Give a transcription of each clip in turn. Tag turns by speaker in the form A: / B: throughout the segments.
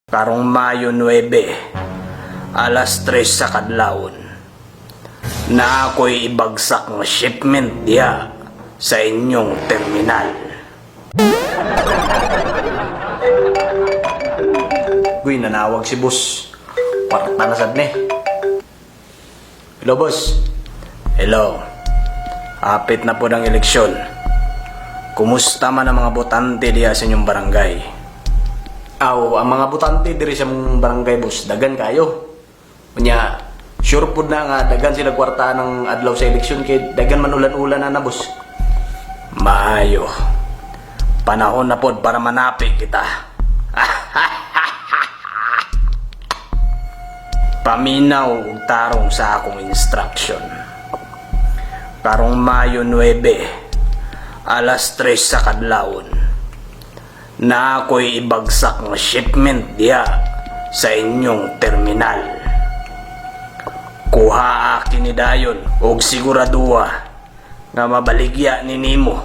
A: Karong Mayo 9, alas 3 sa kadlawon, na ako'y ibagsak ng shipment diya sa inyong terminal. Uy, nanawag si boss. Parta na sad ni. Hello, boss. Hello. Hapit na po ng eleksyon. Kumusta man ang mga botante diya sa inyong barangay? Ang mga botante diri sa mong barangay, boss, dagan kayo. Kunya, sure po na nga dagan sila kwarta ng adlaw sa eleksyon kay dagan man ulan-ulan na boss. Maayo. Panahon na pod para manapik kita. Paminaw ug tarong sa akong instruction. Karong Mayo 9, alas 3 sa kadlawon, na ako'y ibagsak ng shipment diya sa inyong terminal. Kuha akin ni dayon og siguraduha nga mabaligya ni nimo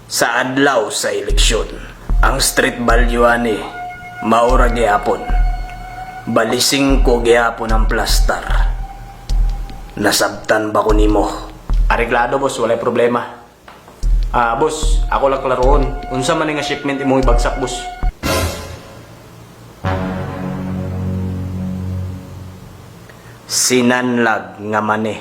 A: sa adlaw sa eleksyon. Ang street value ani maura gyapon. Balising ko gyapon ang plastar. Nasabtan ba ko nimo? Areglado, boss, walay problema. Boss, ako lang klaroon. Unsa man nga shipment imong ibagsak, boss? Sinanlag nga mani.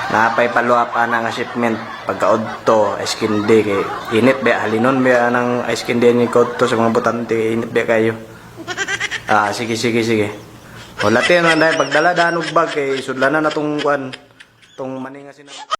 A: Napay paluwa pa na nga shipment pagkaudto ice candy kay init ba halinon ba nang ice candy ni kodto sa mga botante, init ba kayo? Sige. Wala tayo na dahil pagdala danog bag kay sudlanan na tong kwan tong mani nga sinan.